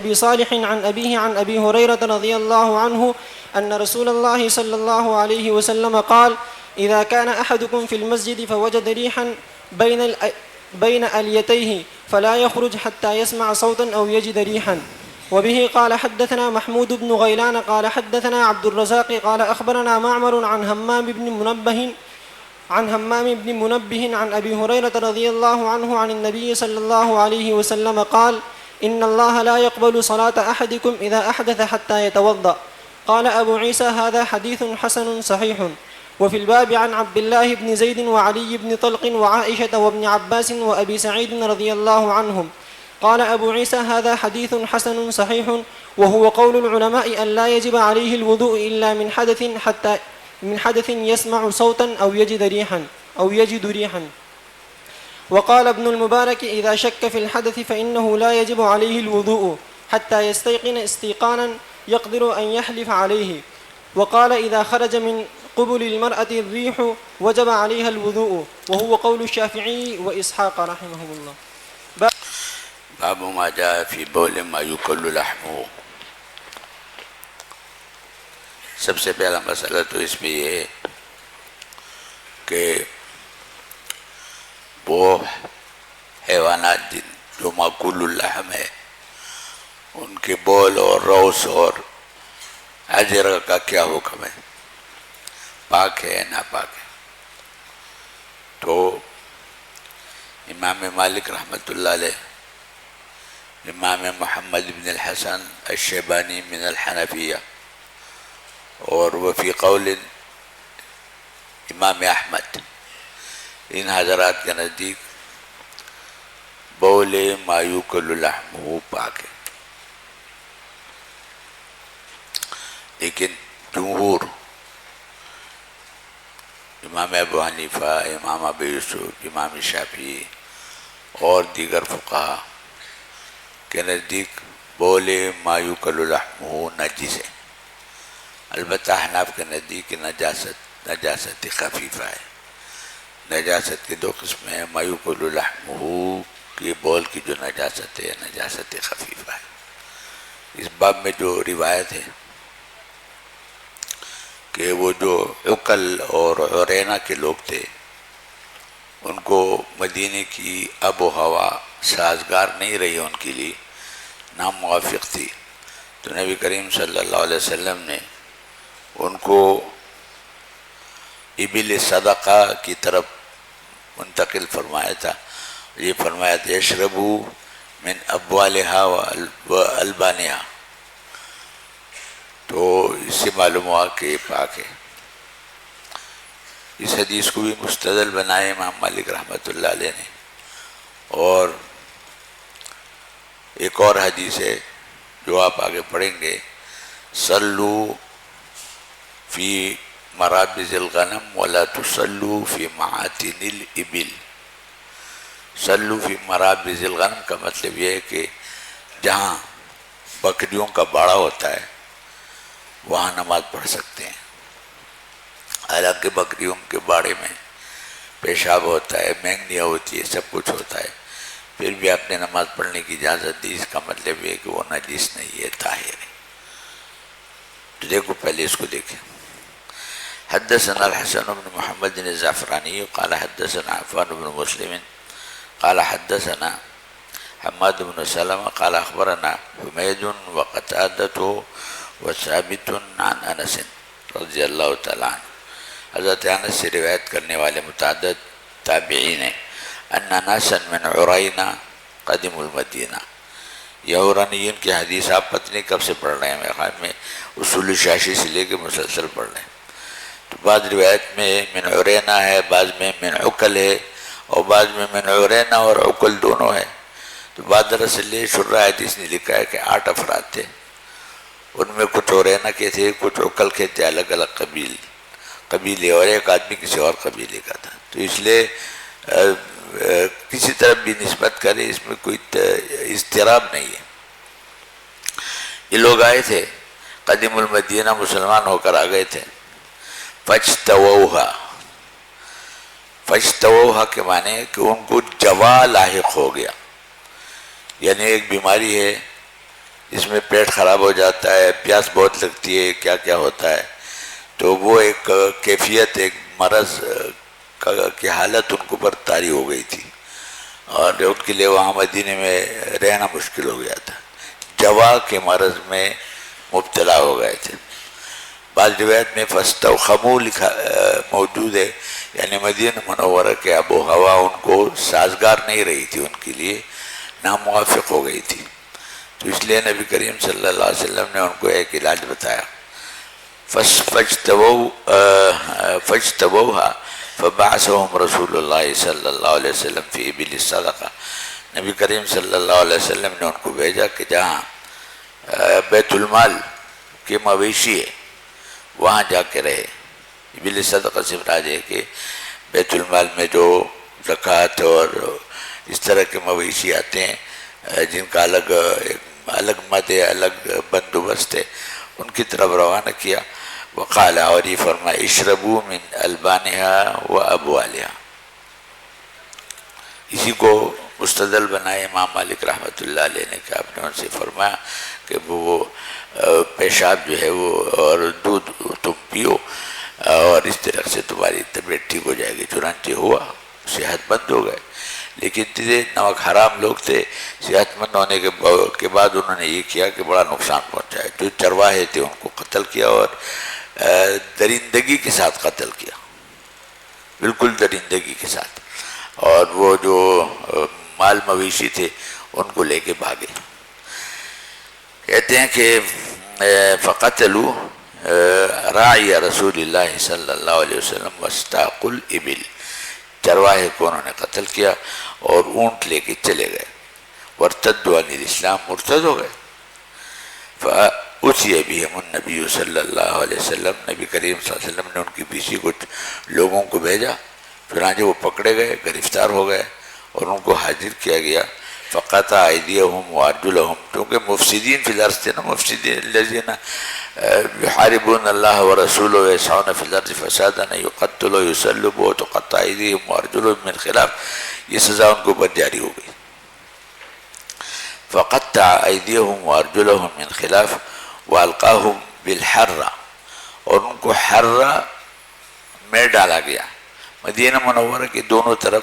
أبي صالح عن أبيه عن أبي هريرة رضي الله عنه أن رسول الله صلى الله عليه وسلم قال: إذا كان أحدكم في المسجد فوجد ريحا بين أليتيه فلا يخرج حتى يسمع صوتا أو يجد ريحا. وبه قال حدثنا محمود بن غيلان قال حدثنا عبد الرزاق قال أخبرنا معمر عن همام بن منبه عن أبي هريرة رضي الله عنه عن النبي صلى الله عليه وسلم قال: إن الله لا يقبل صلاة أحدكم إذا أحدث حتى يتوضأ. قال أبو عيسى: هذا حديث حسن صحيح. وفي الباب عن عبد الله بن زيد وعلي بن طلق وعائشة وابن عباس وأبي سعيد رضي الله عنهم. قال أبو عيسى: هذا حديث حسن صحيح، وهو قول العلماء أن لا يجب عليه الوضوء إلا من حدث يسمع صوتا أو يجد ريحا. وقال ابن المبارك: إذا شك في الحدث فإنه لا يجب عليه الوضوء حتى يستيقن استيقانا يقدر أن يحلف عليه. وقال: إذا خرج من قبل المرأة الريح وجب عليها الوضوء، وهو قول الشافعي وإسحاق رحمهم الله. باب ما جاء في بول ما يكل لحمه. سب سے پہلا مسئلہ تو اس میں یہ ہے کہ وہ حیوانات جو ماکول اللحم ہے ان کے بول اور روث اور اجر کا کیا حکم ہے، پاک ہے ناپاک ہے؟ تو امام مالک رحمۃ اللہ علیہ، امام محمد بن الحسن الشیبانی من الحنفیہ، اور وفی قول امام احمد، ان حضرات کے نزدیک بول ما یوکل لحمہ پاک ہے. لیکن جمہور، امام ابو حنیفہ، امام ابو یوسف، امام شافعی اور دیگر فقہا کے نزدیک بول ما یوکل لحمہ نجس ہے. البتہ احناف کے نزدیک نجاست خفیفہ ہے. نجاست کی دو قسمیں ہیں، ما یوکل لحمہ کی بول کی جو نجاست ہے نجاست خفیفہ ہے. اس باب میں جو روایت ہے کہ وہ جو عقل اور عرینہ کے لوگ تھے ان کو مدینے کی آب و ہوا سازگار نہیں رہی، ان کے لیے ناموافق تھی، تو نبی کریم صلی اللہ علیہ وسلم نے ان کو ابل صدقہ کی طرف منتقل فرمایا تھا. یہ فرمایا تھا یشربوا من ابوالہا و البانہا. تو اس سے معلوم ہوا کہ پاک ہے. اس حدیث کو بھی مستدل بنائے امام مالک رحمۃ اللہ علیہ نے. اور ایک اور حدیث ہے جو آپ آگے پڑھیں گے، صلو فی مرابض الغنم ولا تصلوا فی معاتن الابل. صلو فی مرابض الغنم کا مطلب یہ ہے کہ جہاں بکریوں کا باڑا ہوتا ہے وہاں نماز پڑھ سکتے ہیں. حالانکہ بکریوں کے باڑے میں پیشاب ہوتا ہے، مینگنیاں ہوتی ہے، سب کچھ ہوتا ہے، پھر بھی آپ نے نماز پڑھنے کی اجازت دی. اس کا مطلب یہ کہ وہ نجس نہیں ہے، طاہر ہے. تو دیکھو پہلے اس کو دیکھیں. حدثنا الحسن بن محمد الزعفرانی قال حدثنا عفان بن مسلم قال حدثنا حماد بن سلمہ قال اخبرنا حمید وقتادة وثابت عن انس رضی اللہ تعالیٰ عنہ. حضرت انس سے روایت کرنے والے متعدد تابعین ہیں. ان ناسا من عرینہ قدموا المدینہ. یہ عرینیین کی حدیث آپ پتہ نہیں کب سے پڑھ رہے ہیں، میرے خیال میں اصول شاشی سے لے کے مسلسل پڑھ رہے ہیں. تو بعض روایت میں من عرینہ ہے، بعض میں من عقل ہے، اور بعض میں من عرینہ اور عقل دونوں ہے. تو بعض دراصل شرح حدیث نے لکھا ہے کہ 8 افراد تھے، ان میں کچھ عرینہ کے تھے، کچھ عقل کے تھے، الگ الگ قبیلے، اور ایک آدمی کسی اور قبیلے کا تھا. تو اس لیے کسی طرف بھی نسبت کرے اس میں کوئی اضطراب نہیں ہے. یہ لوگ آئے تھے، قدیم المدینہ مسلمان ہو کر آ گئے تھے. فاجتووها کے معنی ہے کہ ان کو جوا لاحق ہو گیا، یعنی ایک بیماری ہے اس میں پیٹ خراب ہو جاتا ہے، پیاس بہت لگتی ہے، کیا کیا ہوتا ہے. تو وہ ایک کیفیت، ایک مرض کی حالت ان کو پر طاری ہو گئی تھی، اور ان کے لیے وہاں مدینے میں رہنا مشکل ہو گیا تھا. جوا کے مرض میں مبتلا ہو گئے تھے. بعض روایت میں فاستوخموا لکھا موجود ہے، یعنی مدینہ منورہ کے آب و ہوا ان کو سازگار نہیں رہی تھی، ان کے لیے ناموافق ہو گئی تھی. تو اس لیے نبی کریم صلی اللہ علیہ وسلم نے ان کو ایک علاج بتایا. فاجتبوها فبعثهم رسول اللہ صلی اللہ علیہ وسلم فی ابل الصدقہ. نبی کریم صلی اللہ علیہ وسلم نے ان کو بھیجا کہ جہاں بیت المال کے مویشی ہے وہاں جا کے رہے. ابل صدقہ سے مراد ہے کہ بیت المال میں جو زکوٰۃ اور اس طرح کے مویشی آتے ہیں جن کا الگ مد ہے، الگ بندوبست ہے، ان کی طرف روانہ کیا. وقال، اور یہ فرمایا، اشربوا من البانها و ابوالها. اسی کو مستدل بنائے امام مالک رحمۃ اللہ علیہ نے کہ آپ نے ان سے فرمایا کہ وہ پیشاب جو ہے وہ اور دودھ تم پیو اور اس طرح سے تمہاری طبیعت ٹھیک ہو جائے گی. چنانچہ ہوا، صحت مند ہو گئے. لیکن نمک حرام لوگ تھے، صحت مند ہونے کے بعد انہوں نے یہ کیا کہ بڑا نقصان پہنچایا. جو چرواہے تھے ان کو قتل کیا اور درندگی کے ساتھ قتل کیا، بالکل درندگی کے ساتھ. اور وہ جو مال مویشی تھے ان کو لے کے بھاگے. کہتے ہیں کہ فقتلوا راعی رسول اللہ صلی اللہ علیہ وسلم واستاق الابل. چرواہے کو انہوں نے قتل کیا اور اونٹ لے کے چلے گئے. وارتدوا عن الاسلام، مرتد ہو گئے. فأتی بهم النبی صلی اللہ علیہ وسلم. نبی کریم صلی اللہ علیہ وسلم نے ان کے پیچھے کچھ لوگوں کو بھیجا. چنانچہ وہ پکڑے گئے، گرفتار ہو گئے اور ان کو حاضر کیا گیا. فقطع ایدیہم وارجلہم، کیونکہ مفسدین فی الارض تھے نا، مفسدین الذین یحاربون اللہ ورسولہ ویسعون فی الارض فسادا ان یقتلوا ویسلبوا وتقطع ایدیہم وارجلہم من خلاف. یہ سزا ان کے اوپر جاری ہو گئی. فقطع ایدیہم وارجلہم من خلاف والقاہم بالحرہ، اور ان کو حرہ میں ڈالا گیا. مدینہ منورہ کے دونوں طرف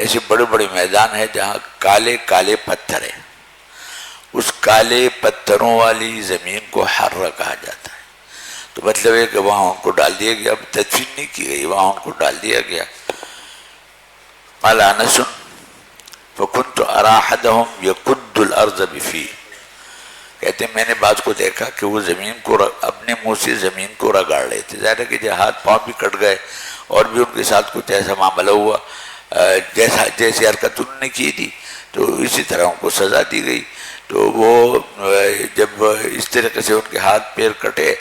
ایسے بڑے بڑے میدان ہیں جہاں کالے کالے پتھر ہیں. اس کالے پتھروں والی زمین کو حرہ کہا جاتا ہے. تو مطلب ہے کہ وہاں ان کو ڈال دیا گیا. اب تدفین نہیں کی گئی، وہاں ان کو ڈال دیا گیا. قال انس فكنت ارى احدهم يكد الارض بفيه. کہتے ہیں میں نے بعض کو دیکھا کہ وہ زمین کو اپنے منہ سے زمین کو رگاڑ رہے تھے. ظاہر ہے کہ جو ہاتھ پاؤں بھی کٹ گئے اور بھی ان کے ساتھ کچھ ایسا معاملہ ہوا جیسی حرکت انہوں نے کی تھی، تو اسی طرح ان کو سزا دی گئی. تو وہ جب اس طریقے سے ان کے ہاتھ پیر کٹے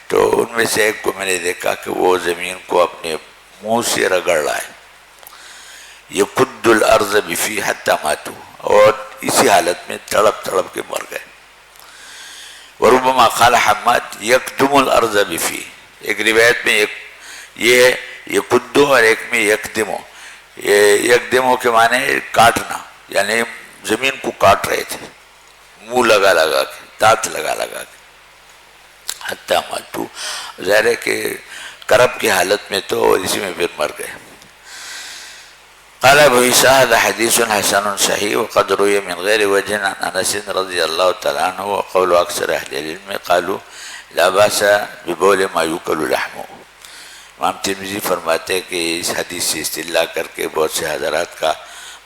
تو ان میں سے ایک کو میں نے دیکھا کہ وہ زمین کو اپنے منہ سے رگڑ رہا ہے. یکد الارض بفی حتی ماتو، اور اسی حالت میں تڑپ تڑپ کے مر گئے. وربما قال حماد یکدم الارض بفی. ایک روایت میں یہ یکدو اور ایک میں یکدمو. یکدمو کے معنی کاٹنا، یعنی زمین کو کاٹ رہے تھے منہ لگا لگا کے، دانت لگا لگا کے. حتی ماتو، ظاہر ہے کہ کرب کی حالت میں تو، اور اسی میں پھر مر گئے. قال ابو عیسیٰ هذا حدیث حسن صحیح وقد روی من غیر وجہ عن انس رضی اللہ تعالیٰ عنہ وقول اکثر اہل العلم قالوا لا باس ببول ما یوکل لحمه. امام ترمذی فرماتے ہیں کہ اس حدیث سے استدلال کر کے بہت سے حضرات کا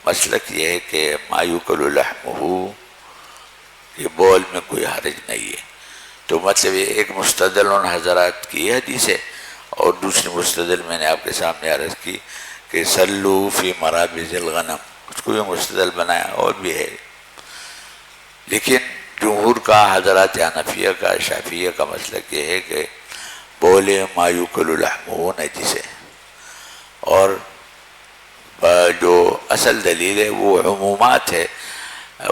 مسلک یہ ہے کہ ما یوکل لحمه، کہ بول میں کوئی حرج نہیں ہے. تو مطلب ایک مستدل ان حضرات کی یہ حدیث ہے، اور دوسری مستدل میں نے آپ کے سامنے عرض کی کہ سلو فی مرابض الغنم، اس کو بھی مستدل بنایا اور بھی ہے. لیکن جمہور کا، حضرات حنفیہ کا، شافعیہ کا مسلک یہ ہے کہ بولے ما یوکل لحمہ نجس ہے. اور جو اصل دلیل ہے وہ عمومات ہے،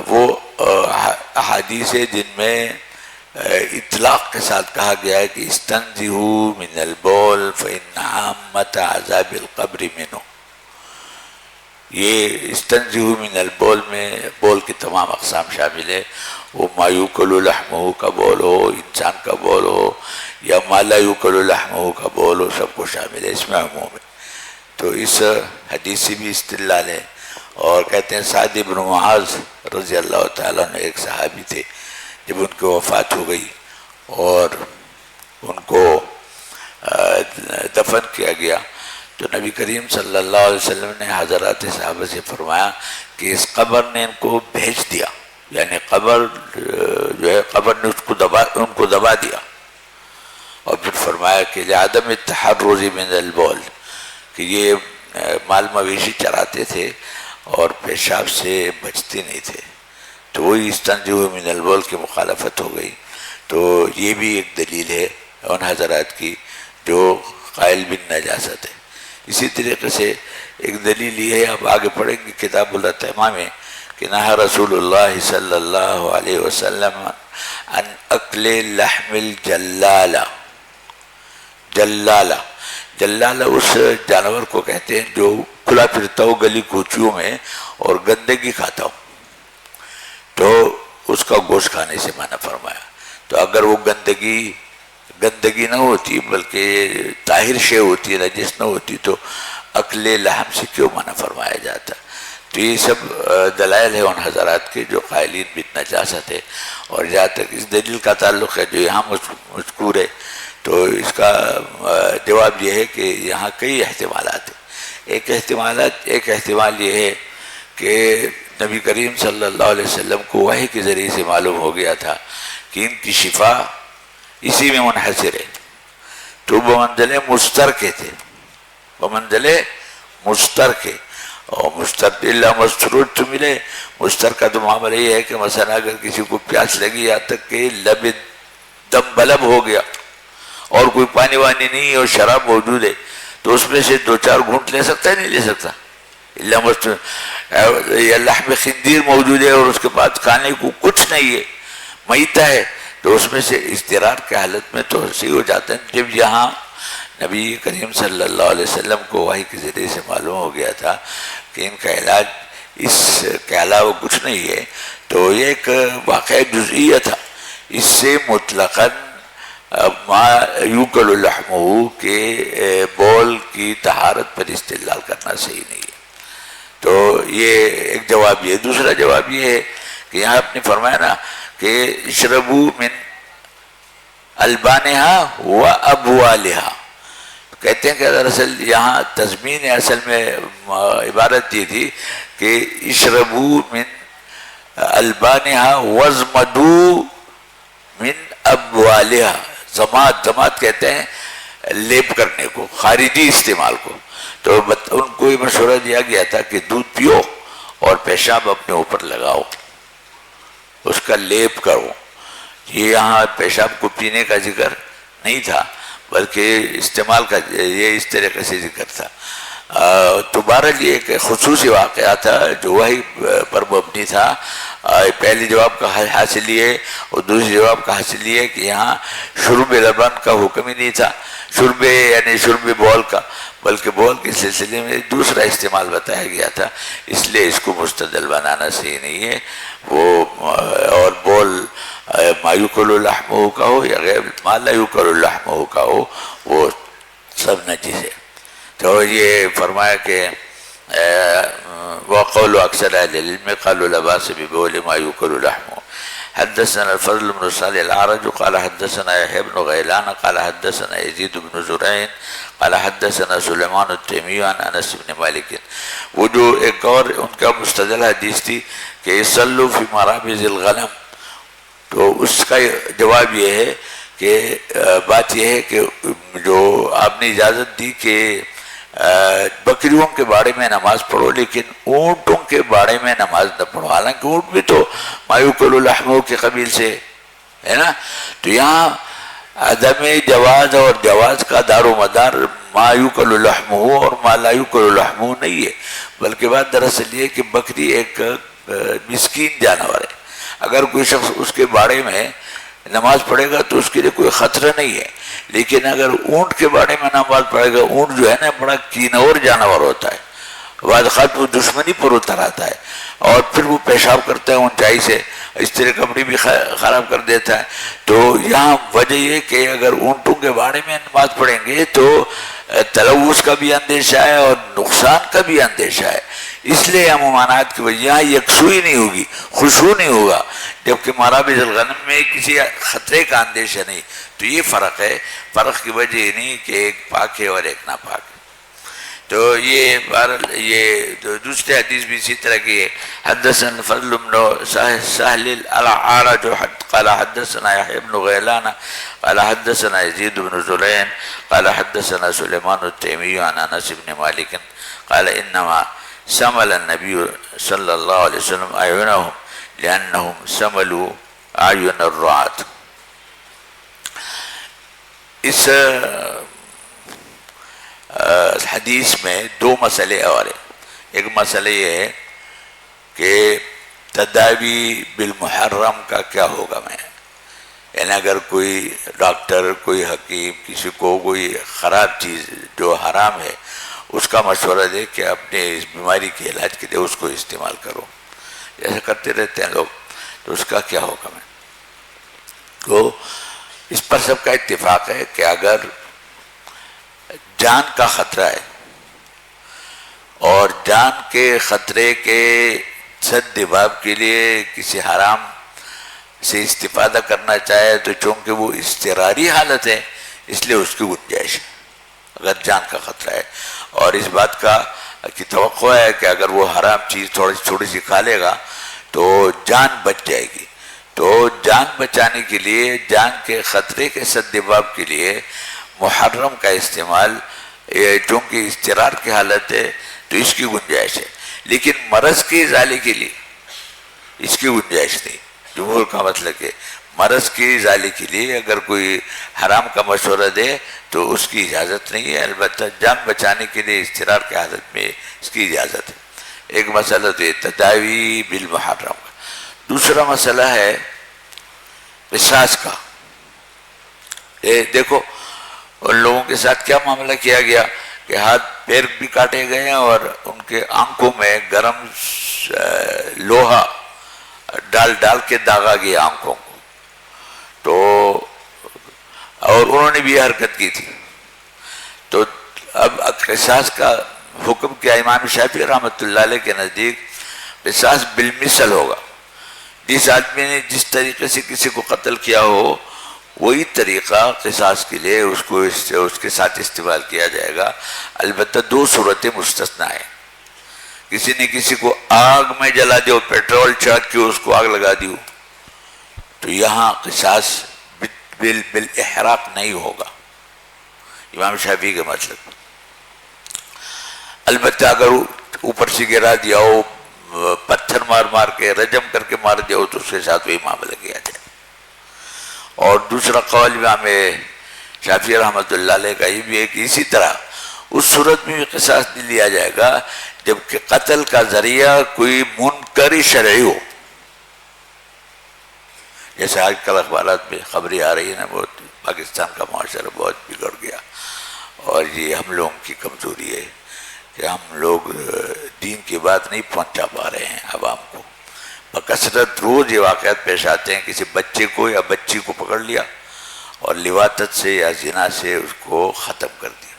وہ احادیث ہے جن میں اطلاق کے ساتھ کہا گیا ہے کہ استنزہوا من البول فإن عامۃ عذاب القبر منہ. یہ استنزہوا من البول میں بول کی تمام اقسام شامل ہے، وہ ما یوکل لحمہ کا بول ہو، انسان کا بول ہو، یا ما لا یوکل لحمہ کا بول ہو، سب کو شامل ہے، اس میں عموم ہے۔ تو اس حدیث سے بھی استدلال ہے۔ اور کہتے ہیں سعد بن معاذ رضی اللہ تعالیٰ عنہ ایک صحابی تھے، جب ان کی وفات ہو گئی اور ان کو دفن کیا گیا تو نبی کریم صلی اللہ علیہ وسلم نے حضرات صحابہ سے فرمایا کہ اس قبر نے ان کو بھیج دیا، یعنی قبر جو ہے قبر نے ان کو دبا دیا۔ اور پھر فرمایا کہ لعدم التحرز من البول، کہ یہ مال مویشی چراتے تھے اور پیشاب سے بچتے نہیں تھے، تو وہی استنجوا من البول کی مخالفت ہو گئی۔ تو یہ بھی ایک دلیل ہے ان حضرات کی جو قائل بالنجاست ہے۔ اسی طریقے سے ایک دلیل یہ ہے، اب آگے پڑھیں گے کتاب الاطعمہ میں، کہ نہا رسول اللہ صلی اللہ علیہ وسلم عن اکل لحم الجلالہ۔ جلالہ اس جانور کو کہتے ہیں جو کھلا پھرتا ہو گلی کوچیوں میں اور گندگی کھاتا ہو، تو اس کا گوشت کھانے سے منع فرمایا۔ تو اگر وہ گندگی نہ ہوتی بلکہ طاہر شے ہوتی، نجس نہ ہوتی، تو اکل لحم سے کیوں منع فرمایا جاتا؟ تو یہ سب دلائل ہے ان حضرات کے جو قائلین بالنجاست ہے۔ اور جہاں تک اس دلیل کا تعلق ہے جو یہاں مذکور ہے، تو اس کا جواب یہ ہے کہ یہاں کئی احتمالات ہیں۔ ایک احتمال یہ ہے کہ نبی کریم صلی اللہ علیہ وسلم کو وحی کے ذریعے سے معلوم ہو گیا تھا کہ ان کی شفا اسی میں منحصر ہے، تو بمنزل مشترکے تھے، بمنزل مشترکے۔ اور مشترک اللہ مستروج تو ملے، مشترک کا تو معاملہ یہ ہے کہ مثلا اگر کسی کو پیاس لگی یہاں تک کہ لب دم بلب ہو گیا اور کوئی پانی وانی نہیں ہے اور شراب موجود ہے، تو اس میں سے 2-4 گھونٹ لے سکتا ہے نہیں لے سکتا؟ یا لحم خنزیر موجود ہے اور اس کے بعد کھانے کو کچھ نہیں ہے، میتہ ہے، تو اس میں سے اضطرار کی حالت میں تو صحیح ہو جاتا ہے۔ جب یہاں نبی کریم صلی اللہ علیہ وسلم کو وحی کے ذریعے سے معلوم ہو گیا تھا کہ ان کا علاج اس کے علاوہ کچھ نہیں ہے، تو یہ ایک واقعہ جزئیہ تھا، اس سے مطلقاً ما یوکل لحمہ کے بول کی طہارت پر استدلال کرنا صحیح نہیں ہے۔ تو یہ ایک جواب یہ۔ دوسرا جواب یہ ہے کہ یہاں آپ نے فرمایا نا کہ اشربوا من البانہا و ابوالہا، کہتے ہیں کہ دراصل یہاں تضمین اصل میں عبارت یہ تھی کہ اشربوا من البانہا وازمدوا من ابوالہا۔ زماد کہتے ہیں لیپ کرنے کو، خارجی استعمال کو۔ تو ان کو یہ مشورہ دیا گیا تھا کہ دودھ پیو اور پیشاب اپنے اوپر لگاؤ، اس کا لیپ کرو۔ یہ یہاں پیشاب کو پینے کا ذکر نہیں تھا بلکہ استعمال کا یہ اس طریقے سے ذکر تھا۔ تو بہرحال یہ ایک خصوصی واقعہ تھا جو وحی پر مبنی تھا۔ پہلے جواب کا حاصل یہ اور دوسرے جواب کا حاصل یہ کہ یہاں شرب لبن کا حکم ہی نہیں تھا، شرب یعنی شرب بول کا، بلکہ بول کے سلسلے میں دوسرا استعمال بتایا گیا تھا، اس لیے اس کو مستدل بنانا صحیح نہیں ہے۔ وہ اور بول ما یوکل لحمہ کا ہو یا غیر ما لا یوکل لحمہ کا ہو، وہ سب نجس ہے۔ تو یہ فرمایا کہ وقول اکثر اہل العلم قالوا لا باس ببول ما یوکل لحمہ۔ حدثنا الفضل بن صالح العرج قال حدثنا يحيى بن غيلان قال حدثنا يزيد بن زرعين قال حدثنا سليمان التيمي عن انس بن مالك۔ وہ جو ایک اور ان کا مستدل حدیث تھی کہ صلوا في مرابض الغنم، تو اس کا جواب یہ ہے کہ بات یہ ہے کہ جو آپ نے اجازت دی کہ بکریوں کے بارے میں نماز پڑھو لیکن اونٹوں کے بارے میں نماز نہ پڑھو، حالانکہ اونٹ بھی تو ما یوکل لحمہ کے قبیل سے ہے نا۔ تو یہاں عدم جواز اور جواز کا دار و مدار ما یوکل لحمہ اور ما لا یوکل لحمہ نہیں ہے، بلکہ بات دراصل یہ کہ بکری ایک مسکین جانور ہے، اگر کوئی شخص اس کے بارے میں نماز پڑھے گا تو اس کے لیے کوئی خطرہ نہیں ہے، لیکن اگر اونٹ کے بارے میں نماز پڑھے گا، اونٹ جو ہے نا بڑا کینور جانور ہوتا ہے، بعض خط وہ دشمنی پر اتر آتا ہے اور پھر وہ پیشاب کرتا ہے اونچائی سے اس طرح کپڑے بھی خراب کر دیتا ہے. تو یہاں وجہ یہ کہ اگر اونٹوں کے باڑے میں نماز پڑھیں گے تو تلوث کا بھی اندیشہ ہے اور نقصان کا بھی اندیشہ ہے. اس لیے ہم ممانعات کی وجہ یہاں یکسوئی نہیں ہوگی، خشوع نہیں ہوگا، جبکہ مرابض الغنم میں کسی خطرے کا اندیشہ نہیں. تو یہ فرق ہے. فرق کی وجہ یہ نہیں کہ ایک پاک ہے اور ایک ناپاک ہے. تو یہ دوسرے حدیث بھی اسی طرح کی ہے. حدثنا فضل بن سهل الأعرج قال حدثنا يحيى بن غيلان قال حدثنا يزيد بن زرين قال حدثنا سليمان التيمي عن انس بن مالك قال انما سمل النبي صلى الله عليه وسلم اعينهم لانهم سملوا اعين الرعاة. اس حدیث میں دو مسئلے اور ہیں. ایک مسئلہ یہ ہے کہ تداوی بالمحرم کا کیا ہوگا. میں یعنی اگر کوئی ڈاکٹر، کوئی حکیم کسی کو کوئی خراب چیز جو حرام ہے اس کا مشورہ دے کہ اپنے اس بیماری کے علاج کے لیے اس کو استعمال کرو، جیسے کرتے رہتے ہیں لوگ، تو اس کا کیا ہوگا. میں تو اس پر سب کا اتفاق ہے کہ اگر جان کا خطرہ ہے اور جان کے خطرے کے سد باب کے لیے کسی حرام سے استفادہ کرنا چاہے تو چونکہ وہ اضطراری حالت ہے اس لیے اس کی گنجائش ہے. اگر جان کا خطرہ ہے اور اس بات کی توقع ہے کہ اگر وہ حرام چیز تھوڑی سی کھا لے گا تو جان بچ جائے گی، تو جان بچانے کے لیے، جان کے خطرے کے سد باب کے لیے محرم کا استعمال چونکہ اضطرار کی حالت ہے تو اس کی گنجائش ہے. لیکن مرض کے ازالے کے لیے اس کی گنجائش نہیں. جمہور کا مطلب کہ مرض کے ازالے کے لیے اگر کوئی حرام کا مشورہ دے تو اس کی اجازت نہیں ہے. البتہ جان بچانے کے لیے اضطرار کی حالت میں اس کی اجازت ہے. ایک مسئلہ تو یہ تداوی بالمحرم کا. دوسرا مسئلہ ہے قصاص کا. دیکھو ان لوگوں کے ساتھ کیا معاملہ کیا گیا کہ ہاتھ پیر بھی کاٹے گئے ہیں اور ان کے آنکھوں میں گرم لوہا ڈال کے داغا گیا آنکھوں کو. تو اور انہوں نے بھی یہ حرکت کی تھی. تو اب قصاص کا حکم کیا؟ امام شافعی رحمۃ اللہ علیہ کے نزدیک قصاص بالمثل ہوگا. جس آدمی نے جس طریقے سے کسی کو قتل کیا ہو وہی طریقہ قصاص کے لیے اس کے ساتھ استعمال کیا جائے گا. البتہ دو صورتیں مستثنیٰ ہیں. کسی نے کسی کو آگ میں جلا دیو، پیٹرول چھڑک کے اس کو آگ لگا دیو، تو یہاں قصاص بالاحراق نہیں ہوگا امام شافعی کے مطلب. البتہ اگر اوپر سے گرا دیا ہو، پتھر مار کے رجم کر کے مار دیا ہو تو اس کے ساتھ وہی معاملہ کیا جائے. اور دوسرا قول امام شافعی رحمۃ اللہ علیہ کا یہ بھی ہے کہ اسی طرح اس صورت میں بھی قصاص نہیں لیا جائے گا جبکہ قتل کا ذریعہ کوئی منکر شرعی ہو. جیسے آج کل اخبارات میں خبریں آ رہی ہیں نا، بہت پاکستان کا معاشرہ بہت بگڑ گیا اور یہ ہم لوگوں کی کمزوری ہے کہ ہم لوگ دین کی بات نہیں پہنچا پا رہے ہیں عوام کو. بکثرت روز یہ واقعات پیش آتے ہیں، کسی بچے کو یا بچی کو پکڑ لیا اور لواطت سے یا زنا سے اس کو ختم کر دیا.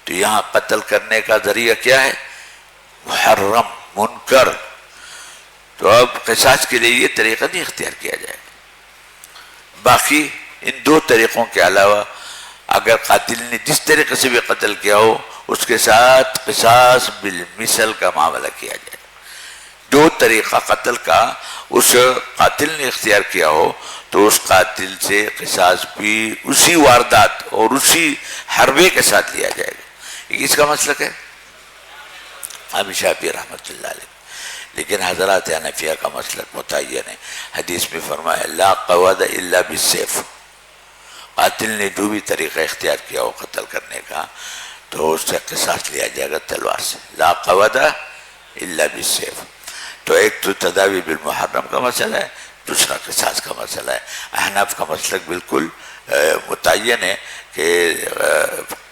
تو یہاں قتل کرنے کا ذریعہ کیا ہے؟ محرم، منکر. تو اب قصاص کے لیے یہ طریقہ نہیں اختیار کیا جائے. باقی ان دو طریقوں کے علاوہ اگر قاتل نے جس طریقے سے بھی قتل کیا ہو اس کے ساتھ قصاص بالمثل کا معاملہ کیا جائے. جو طریقہ قتل کا اس قاتل نے اختیار کیا ہو تو اس قاتل سے قصاص بھی اسی واردات اور اسی حربے کے ساتھ لیا جائے گا. یہ کس کا مسلک ہے؟ امام شافعی رحمۃ اللہ علیہ. لیکن حضرات حنفیہ کا مسلک متعین ہے. حدیث میں فرمایا لا قواد الا بالسیف. قاتل نے جو بھی طریقہ اختیار کیا ہو قتل کرنے کا تو اس سے قصاص لیا جائے گا تلوار سے. لا قواد الا بالسیف. تو ایک تو تداوی بالمحرم کا مسئلہ ہے، دوسرا قصاص کا مسئلہ ہے. احناف کا مسلک بالکل متعین ہے کہ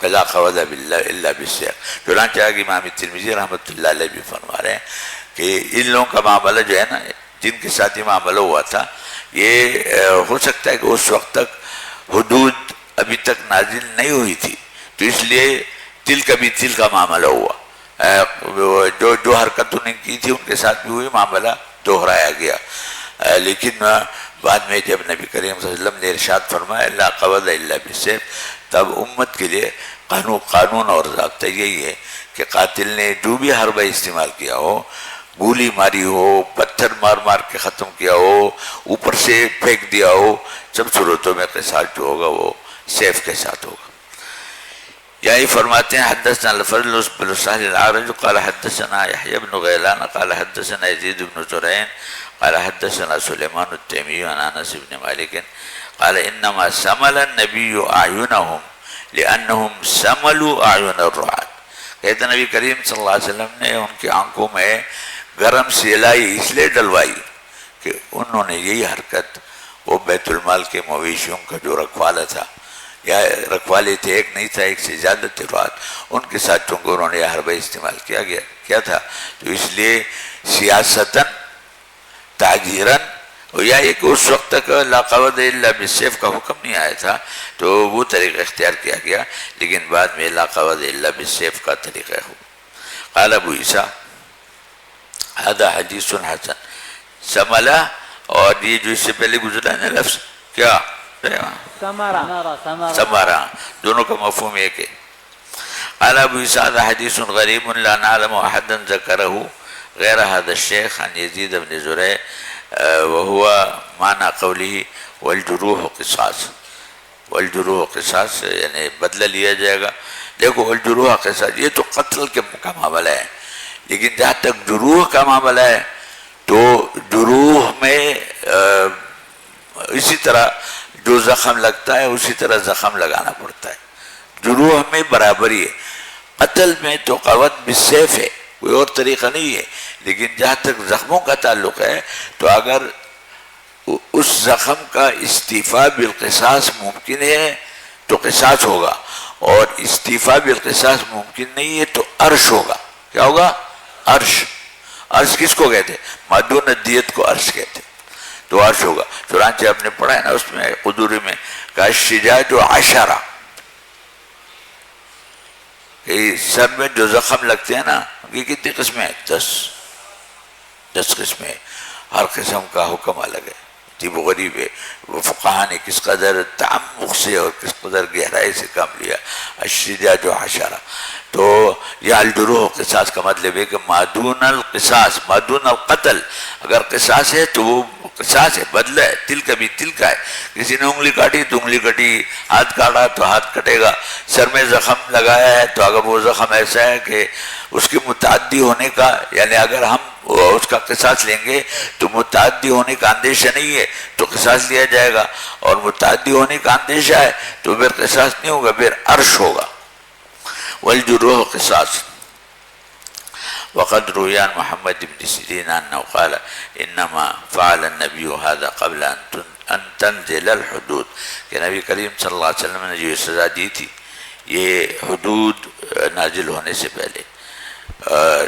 لا قواد الا بالسیف. چنانچہ امام ترمذی رحمۃ اللہ علیہ بھی فرما رہے ہیں کہ ان لوگوں کا معاملہ جو ہے نا، جن کے ساتھ یہ معاملہ ہوا تھا، یہ ہو سکتا ہے کہ اس وقت تک حدود ابھی تک نازل نہیں ہوئی تھی، تو اس لیے تل کا بھی تل کا معاملہ ہوا، جو حرکت انہیں کی تھی ان کے ساتھ بھی ہوئی، معاملہ دہرایا گیا۔ لیکن بعد میں جب نبی کریم صلی اللہ علیہ وسلم نے ارشاد فرمایا لا قبض الا بالسیف، تب امت کے لیے قانون اور ضابطہ یہی ہے کہ قاتل نے جو بھی حربہ استعمال کیا ہو، گولی ماری ہو، پتھر مار کے ختم کیا ہو، اوپر سے پھینک دیا ہو، سب صورتوں میں قصاص جو ہوگا وہ سیف کے ساتھ ہوگا۔ یہی فرماتے ہیں حدثنا الفضل بن سهل العرج قال حدثنا يحيى بن غيلان قال حدثنا يزيد بن زرين قال حدثنا سليمان التيمي عن انس بن مالك قال انما سمل النبي اعينهم لانهم سملوا اعين الرعاة، کہتے نبی کریم صلی اللہ علیہ وسلم نے ان کی آنکھوں میں گرم سیلائی اس لیے ڈلوائی کہ انہوں نے یہی حرکت وہ بیت المال کے مویشیوں کا جو رکھوالا تھا، یا رکھوالے تھے، ایک نہیں تھا، ایک سے زیادہ تھے رات، ان کے ساتھ چونکہ انہوں نے یہ حربہ استعمال کیا تھا، تو اس لیے سیاستاً تاجیراً، یا ایک اس وقت تک لا قبض الا بالسیف کا حکم نہیں آیا تھا تو وہ طریقہ اختیار کیا گیا، لیکن بعد میں لا قبض الا بالسیف کا طریقہ ہو۔ قال ابو عیسیٰ هذا حدیث حسن، سملہ اور یہ جو اس سے پہلے گزرا ہے لفظ کیا سمارا، دونوں کا مفہوم ایک ہے۔ قال ابو عیسیٰ هذا حدیث غریب لا نعلم احدا ذکرہ غیر هذا الشیخ عن یزید بن زرع وهو معنی قوله والجروح قصاص، والجروح قصاص یعنی بدلہ لیا جائے گا۔ دیکھو والجروح قصاص یہ تو قتل کا معاملہ ہے، لیکن جہاں تک جروح کا معاملہ ہے تو جروح میں اسی طرح جو زخم لگتا ہے اسی طرح زخم لگانا پڑتا ہے، جروح میں برابری ہے۔ قتل میں تو قوت بالسیف ہے، کوئی اور طریقہ نہیں ہے، لیکن جہاں تک زخموں کا تعلق ہے تو اگر اس زخم کا استعفاء بالقصاص ممکن ہے تو قصاص ہوگا، اور استعفاء بالقصاص ممکن نہیں ہے تو عرش ہوگا۔ کیا ہوگا؟ عرش۔ عرش کس کو کہتے ہیں؟ مادون الدیت کو عرش کہتے ہیں، تو عرش ہوگا۔ چنانچہ آپ نے پڑھا ہے نا اس میں قدوری میں کہ الشجاج عشرہ، کہ سر میں جو زخم لگتے ہیں نا یہ کتنی قسمیں ہیں؟ 10 قسمیں، ہر قسم کا حکم الگ ہے، عجیب و غریب ہے۔ وہ فقہاء نے کس قدر تعمق سے اور کس قدر گہرائی سے کام لیا۔ الشجاج عشرہ، تو یہ الجروح قصاص کا مطلب ہے کہ مادون القصاص، مادون القتل، اگر قصاص ہے تو وہ قصاص ہے، بدلہ ہے، تل کا بھی تل کا ہے۔ کسی نے انگلی کاٹی تو انگلی کٹی، ہاتھ کاٹا تو ہاتھ کٹے گا، سر میں زخم لگایا ہے تو اگر وہ زخم ایسا ہے کہ اس کے متعدی ہونے کا، یعنی اگر ہم اس کا قصاص لیں گے تو متعدی ہونے کا اندیشہ نہیں ہے تو قصاص لیا جائے گا، اور متعدی ہونے کا اندیشہ ہے تو پھر قصاص نہیں ہوگا، پھر عرش ہوگا۔ والجروح قصاص۔ وقد روي عن محمد بن سيرين انه قال انما فعل النبي هذا قبل ان تنزل الحدود، کہ نبی کریم صلی اللہ علیہ وسلم نے جو سزا دی تھی یہ حدود نازل ہونے سے پہلے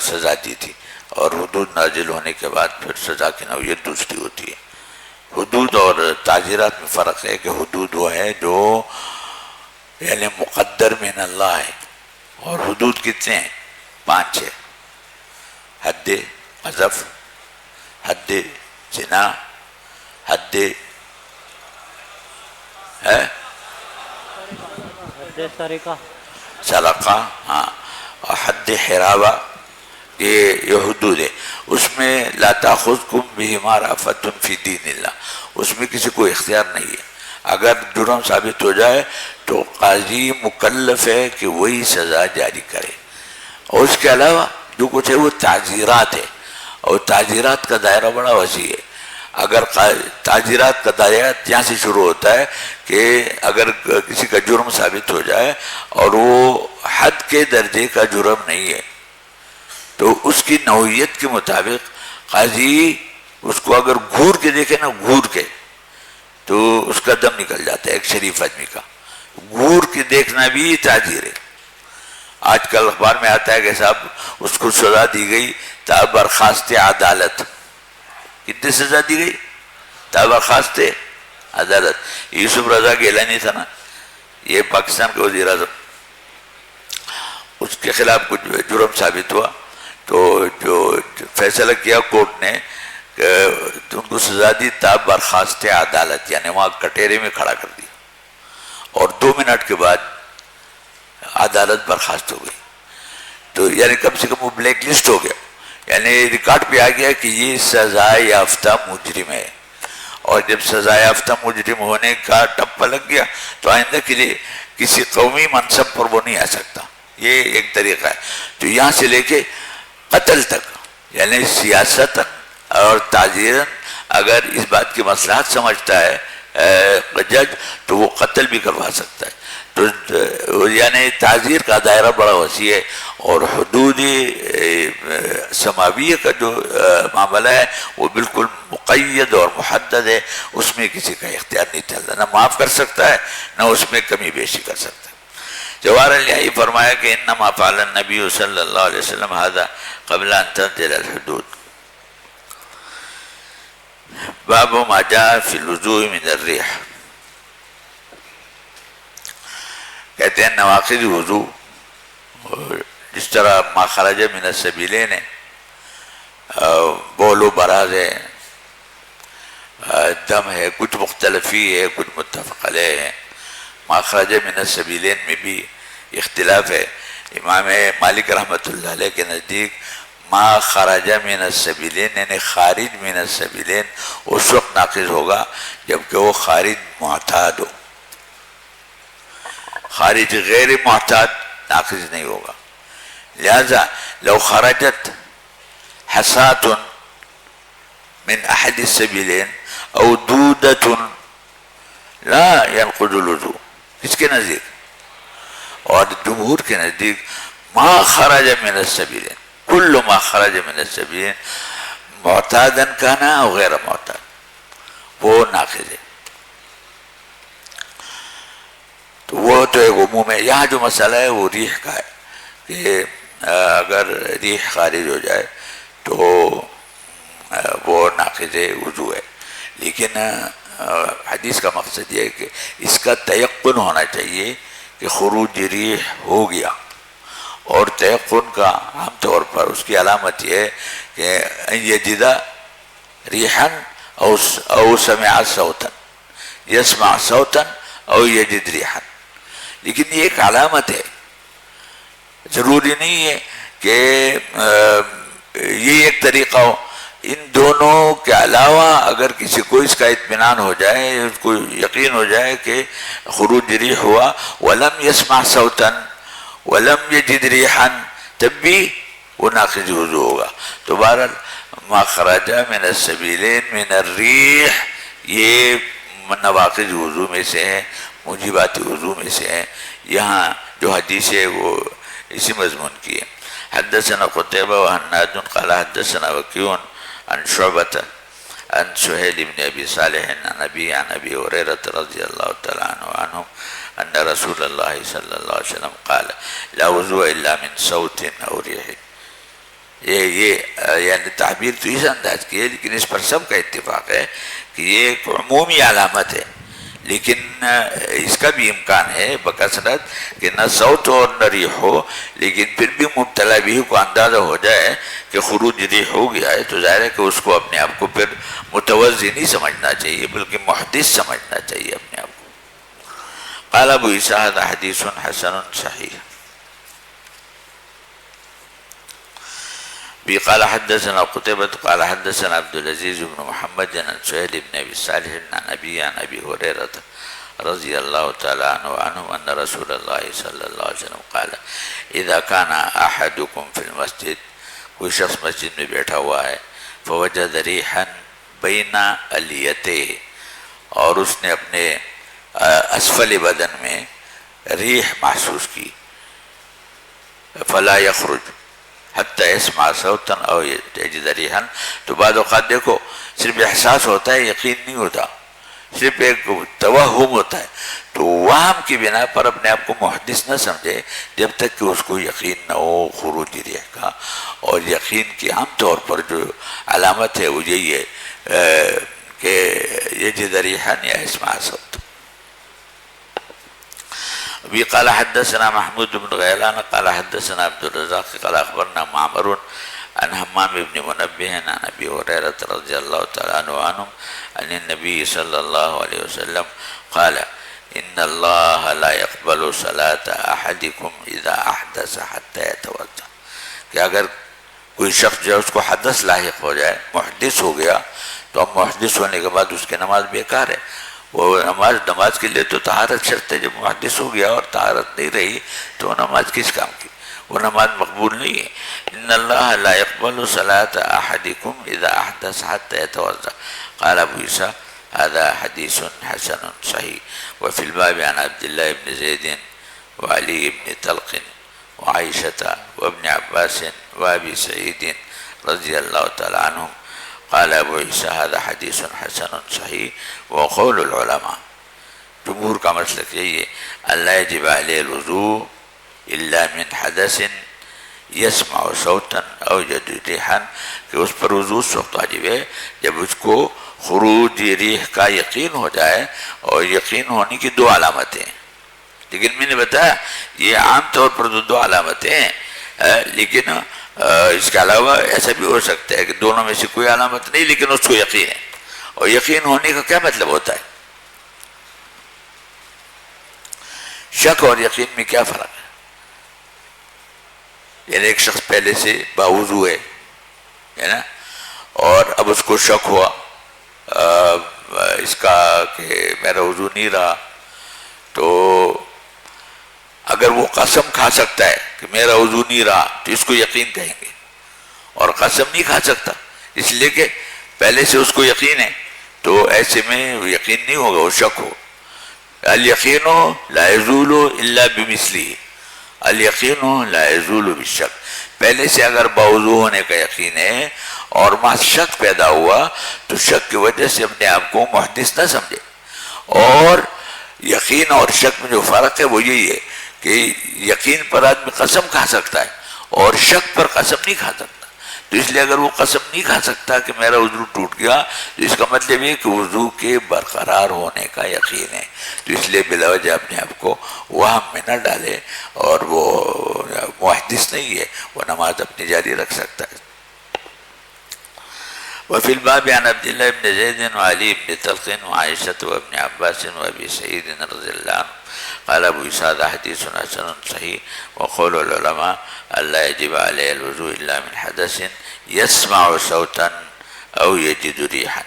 سزا دی تھی، اور حدود نازل ہونے کے بعد پھر سزا کی نوعیت دوسری ہوتی ہے۔ حدود اور تعزیرات میں فرق ہے کہ حدود وہ ہے جو یعنی مقدر من اللہ ہے، اور حدود کتنے ہیں؟ 5 ہے، حد قذف، حد زنا، حد سرقہ، ہاں، اور حد حرابہ، یہ حدود ہے۔ اس میں لا تاخذکم بہما رأفۃ فی دین اللہ، اس میں کسی کو اختیار نہیں ہے، اگر جرم ثابت ہو جائے تو قاضی مکلف ہے کہ وہی سزا جاری کرے، اور اس کے علاوہ جو کچھ ہے وہ تعزیرات ہے، اور تعزیرات کا دائرہ بڑا وسیع ہے۔ اگر تعزیرات کا دائرہ یہاں سے شروع ہوتا ہے کہ اگر کسی کا جرم ثابت ہو جائے اور وہ حد کے درجے کا جرم نہیں ہے تو اس کی نوعیت کے مطابق قاضی اس کو اگر گھور کے دیکھے نا، گھور کے، تو اس کا دم نکل جاتا ہے ایک شریف آدمی کا۔ گھور کے دیکھنا بھی تعزیر ہے۔ آج کل اخبار میں آتا ہے کہ صاحب اس کو سزا دی گئی تا برخاست عدالت، کتنی سزا دی گئی؟ تا برخاست عدالت. یوسف رضا گیلانی تھا نا، یہ پاکستان کے وزیر اعظم، اس کے خلاف کچھ جرم ثابت ہوا تو جو فیصلہ کیا کورٹ نے کہ ان کو سزا دی تا برخاست عدالت، یعنی وہاں کٹہرے میں کھڑا کر دیا، اور 2 منٹ کے بعد عدالت برخاست ہو گئی. تو یعنی کم سے کم وہ بلیک لسٹ ہو گیا، یعنی ریکارڈ پہ آ گیا کہ یہ سزا یافتہ مجرم ہے. اور جب سزا یافتہ مجرم ہونے کا ٹپا لگ گیا تو آئندہ کے لیے کسی قومی منصب پر وہ نہیں آ سکتا. یہ ایک طریقہ ہے. تو یہاں سے لے کے قتل تک، یعنی سیاست اور تعزیراً اگر اس بات کی مصلحت سمجھتا ہے جج تو وہ قتل بھی کروا سکتا ہے. تو یعنی تعزیر کا دائرہ بڑا وسیع ہے، اور حدود سماویہ کا جو معاملہ ہے وہ بالکل مقید اور محدد ہے. اس میں کسی کا اختیار نہیں چلتا، نہ معاف کر سکتا ہے نہ اس میں کمی بیشی کر سکتا ہے. جواہر علیہ فرمایا کہ انما فعل النبی صلی اللہ علیہ وسلم هذا قبل ان تنزل الحدود. باب ما جاء فی الوضوء من الریح. کہتے ہیں نواقض وضو جس طرح ما خرج من السبیلین ہے، بول و براز ہے، دم ہے، کچھ مختلفی ہے کچھ متفق علیہ ہے. ما خرج من السبیلین میں بھی اختلاف ہے. امام مالک رحمۃ اللہ علیہ کے نزدیک ما خرج من السبیلین یعنی خارج من السبیلین اس وقت ناقض ہوگا جبکہ وہ خارج معتاد ہو. خارج غیر معتاد ناقض نہیں ہوگا. لہذا لو خرجت حسات من احد السبیلین او دودت لا ينقض الوضوء، کس کے نزدیک؟ اور جمہور کے نزدیک ما خرج من السبیلین، کل ما خرج من السبیلین معتادن کانا او غیر معتاد وہ ناقض ہے. تو وہ تو ایک عموم ہے. یہاں جو مسئلہ ہے وہ ریح کا ہے کہ اگر ریح خارج ہو جائے تو وہ ناقض وضو ہے. لیکن حدیث کا مقصد یہ ہے کہ اس کا تیقن ہونا چاہیے کہ خروج ریح ہو گیا، اور تیقن کا عام طور پر اس کی علامت یہ ہے کہ یجد ریحا او سمع صوتا، یسمع صوتا او یجد ریحا. لیکن یہ ایک علامت ہے، ضروری نہیں ہے کہ یہ ایک طریقہ ہو. ان دونوں کے علاوہ اگر کسی کو اس کا اطمینان ہو جائے، اس کو یقین ہو جائے کہ خروج ریح ہوا ولم یسمع صوتا ولم یجد ریحا، تب بھی وہ ناقض وضو ہوگا. تو بہرحال ما خرج من السبیلین من الریح یہ نواقض وضو میں سے ہے، موجبات وضو میں سے ہے. یہاں جو حدیث ہے وہ اسی مضمون کی ہے. حدثنا قتیبہ وحناد قال حدثنا وکیع عن شعبة عن سہیل بن ابی صالح عن ابی ہریرہ رضی اللہ تعالی عنہ ان رسول اللہ صلی اللہ علیہ وسلم قال لا وضوء الا من صوت او ریح. یہ یعنی تعبیر تو اس انداز کی ہے، لیکن اس پر سب کا اتفاق ہے کہ یہ ایک عمومی علامت ہے. لیکن اس کا بھی امکان ہے بکثرت کہ نہ صوت اور نہ ریح ہو، لیکن پھر بھی مبتلا بھی کو اندازہ ہو جائے کہ خروج ریح ہو گیا ہے، تو ظاہر ہے کہ اس کو اپنے آپ کو پھر متوضی نہیں سمجھنا چاہیے بلکہ محدث سمجھنا چاہیے اپنے آپ کو. قال ابو عیسیٰ ھذا حدیث حسن صحیح. قال حدثنا قتيبة قال حدثنا عبد العزيز بن محمد عن سهيل بن ابي صالح عن ابي هريرة رضي الله تعالى عنه ان رسول الله صلى الله عليه وسلم قال اذا كان احدكم في المسجد، کوئی شخص مسجد میں بیٹھا ہوا ہے، فوجد ريحا بين اليتيه، اور اس نے اپنے اسفل بدن میں ریح محسوس کی، فلا يخرج حتی اسمع صوتا او یجد ریحا. تو بعض اوقات دیکھو صرف احساس ہوتا ہے، یقین نہیں ہوتا، صرف ایک توہم ہوتا ہے. تو وہم کی بنا پر اپنے آپ کو محدث نہ سمجھے جب تک کہ اس کو یقین نہ ہو خروج ریح کا. اور یقین کی عام طور پر جو علامت ہے وہ یہی ہے کہ یجد ریحا یا اسمع صوت. ابھی قال حدثنا محمود بن غیلان قال حدثنا عبد الرزاق قال اخبرنا معمر عن حمام بن منبه عن ابي هريره رضي الله تعالى عنه عن النبي صلى الله عليه وسلم قال ان الله لا يقبل صلاة احدكم اذا احدث حتى يتوضا. کہ اگر کوئی شخص جو ہے اس کو حدث لاحق ہو جائے، محدث ہو گیا، تو اب محدث ہونے کے بعد اس کی نماز بیکار ہے. وہ نماز کے لیے تو طہارت شرط ہے. جب محدث ہو گیا اور طہارت نہیں رہی تو وہ نماز کس کام کی؟ وہ نماز مقبول نہیں ہے. ان اللہ لا يقبل صلاة احدكم اذا احدث حتى يتوضا. قال ابو عيسى هذا حديث حسن صحيح. وفي الباب عن عبد الله بن زيد وعلي بن طلق وعائشة وابن عباس وابي سعيد رضي الله تعالى عنهم. قال ابو عيسى هذا حديث حسن صحيح. وقول العلماء جمہور کا مسلک یہی ہے اللہ يجب عليه الوضوء الا من حدث يسمع صوتا او يجد ريحا، کہ اس پر وضو اس وقت واجب ہے جب اس کو خروج ریح کا یقین ہو جائے، اور یقین ہونے کی دو علامتیں ہیں. لیکن میں نے بتایا یہ عام طور پر دو علامتیں ہیں، لیکن اس کے علاوہ ایسا بھی ہو سکتا ہے کہ دونوں میں سے کوئی علامت نہیں لیکن اس کو یقین ہے. اور یقین ہونے کا کیا مطلب ہوتا ہے؟ شک اور یقین میں کیا فرق ہے؟ یعنی ایک شخص پہلے سے باوضو ہے نا، اور اب اس کو شک ہوا اس کا کہ میرا وضو نہیں رہا، تو اگر وہ قسم کھا سکتا ہے کہ میرا وضو نہیں رہا تو اس کو یقین کہیں گے. اور قسم نہیں کھا سکتا اس لیے کہ پہلے سے اس کو یقین ہے، تو ایسے میں یقین نہیں ہوگا، وہ شک ہو. الیقین لا یزول الا بمثلہ، الیقین لا یزول بالشک. پہلے سے اگر باوضو ہونے کا یقین ہے اور وہاں شک پیدا ہوا تو شک کی وجہ سے اپنے آپ کو محدث نہ سمجھے. اور یقین اور شک میں جو فرق ہے وہ یہی ہے کہ یقین پر آدمی قسم کھا سکتا ہے اور شک پر قسم نہیں کھا سکتا. تو اس لیے اگر وہ قسم نہیں کھا سکتا کہ میرا وضو ٹوٹ گیا تو اس کا مطلب یہ کہ وضو کے برقرار ہونے کا یقین ہے. تو اس لیے بلا وجہ اپنے آپ کو وہم میں نہ ڈالے، اور وہ محدث نہیں ہے، وہ نماز اپنی جاری رکھ سکتا ہے. وفي الباب عن عبد الله بن زيد وعلي بن طلق وعائشة وابن عباس وابي سعيد رضي الله عنه. قال ابو عيسى هذا حديث حسن صحيح. وقول العلماء الا يجب عليه الوضوء الا من حدث يسمع صوتا او يجد ريحا.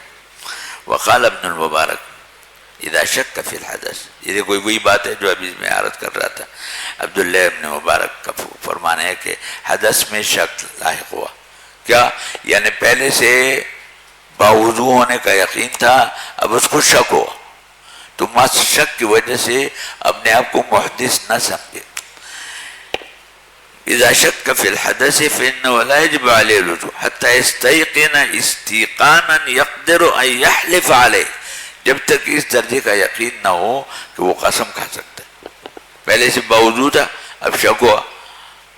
وقال ابن المبارك اذا شك في الحدث. یہ کوئی وہی بات ہے جو ابھی میں عرض کر رہا تھا. عبداللہ ابن مبارک کا فرمان ہے کہ حدث میں شک لاحق ہوا. کیا؟ یعنی پہلے سے باوضو ہونے کا یقین تھا، اب اس کو شک ہوا، تو مس شک کی وجہ سے اپنے آپ کو محدث نہ سمجھے. اذا شک فی الحدث فانه لا يجب عليه الوضوء حتى يستيقن استيقانا يقدر ان يحلف عليه. جب تک اس درجے کا یقین نہ ہو کہ وہ قسم کھا سکتا ہے. پہلے سے باوضو تھا، اب شک ہوا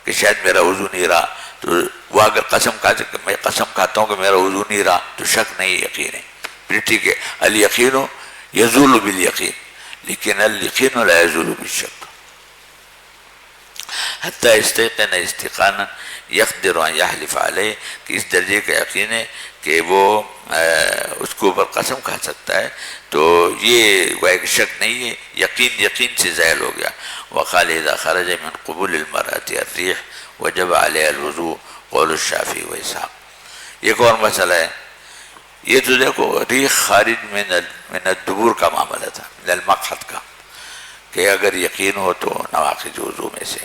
کہ شاید میرا وضو نہیں رہا، تو وہ اگر قسم کھا سکتا، میں قسم کھاتا ہوں کہ میرا وضو نہیں رہا، تو شک نہیں، یقین ہے. پھر ٹھیک ہے، الیقین یزول بالیقین، لیکن الیقین لا یزول بالشک. حتی استیقن استیقانا یقدر ان یحلف علیہ، کہ اس درجے کا یقین ہے کہ وہ اس کو اوپر قسم کھا سکتا ہے. تو یہ وہ ایک شک نہیں ہے، یقین سے زائل ہو گیا. وقال اذا خرج من قبول المرأة الريح وجب علیہ الوضوء قول الشافعی و اسحاق. ایک اور مسئلہ ہے، یہ تو دیکھو ریح خارج من الدبور کا معاملہ تھا، من المقحط کا، کہ اگر یقین ہو تو نواقض وضو میں سے.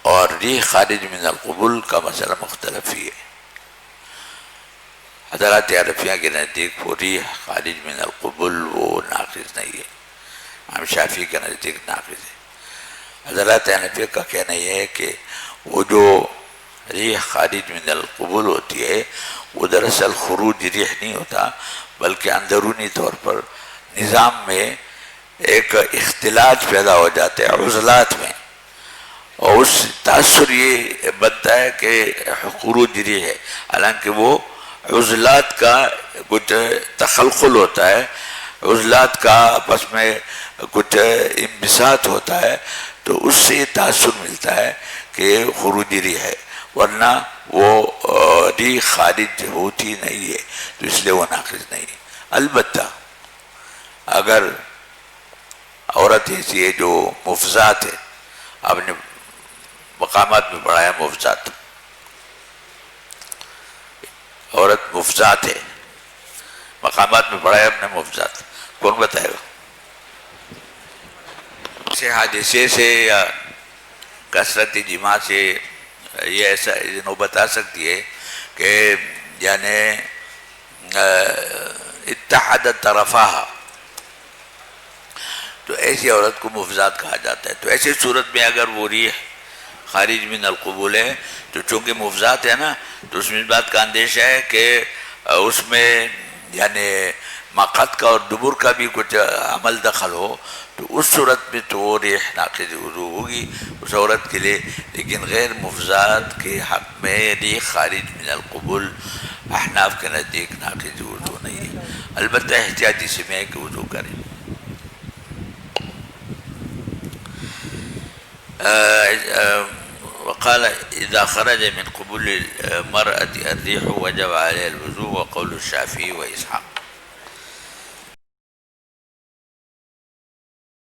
اور ریح خارج من القبول کا مسئلہ مختلف ہی ہے. حضرات عرفیہ کے نزدیک وہ ریح خارج من القبول وہ ناقض نہیں ہے، امام شافعی کے نزدیک ناقض ہے. حضرات حنفیہ کا کہنا یہ ہے کہ وہ جو ریح خارج من القبول ہوتی ہے وہ دراصل خروج ریح نہیں ہوتا، بلکہ اندرونی طور پر نظام میں ایک اختلاط پیدا ہو جاتا ہے عضلات میں، اور اس تاثر یہ بنتا ہے کہ خروج ریح ہے، حالانکہ وہ عضلات کا کچھ تخلخل ہوتا ہے، عضلات کا آپس میں کچھ انبساط ہوتا ہے، تو اس سے تاثر ملتا ہے کہ خروجی ری ہے، ورنہ وہ ری خارج ہوتی نہیں ہے، تو اس لیے وہ ناقص نہیں ہے۔ البتہ اگر عورت ایسی ہے جو مفضات ہے، آپ نے مقامات میں پڑھا ہے مفضات، عورت مفضات ہے، مقامات میں پڑھا ہے آپ نے مفضات، کون بتائے گا؟ سے حادثے سے یا کثرت جماع سے یہ ایسا نوبت آ سکتی ہے کہ یعنی اتحدت طرفاہا، تو ایسی عورت کو مفضات کہا جاتا ہے۔ تو ایسی صورت میں اگر وہ ریح خارج من القبول ہے تو چونکہ مفضات ہے نا، تو اس میں اس بات کا اندیشہ ہے کہ اس میں یعنی مقت کا اور دبر کا بھی کچھ عمل دخل ہو، تو اس صورت میں تو وہ ریح ناقض وضو ہوگی اس عورت کے لیے، لیکن غیر مفضات کے حق میں ریح خارج من القبول احناف کے نزدیک ناقض وضو نہیں ہے، البتہ احتیاطی سے میں کہ وضو کریں۔ وقال اذا خرج من قبول المرأة الريح وجب عليها الوضوء وقول الشافعي وإسحاق۔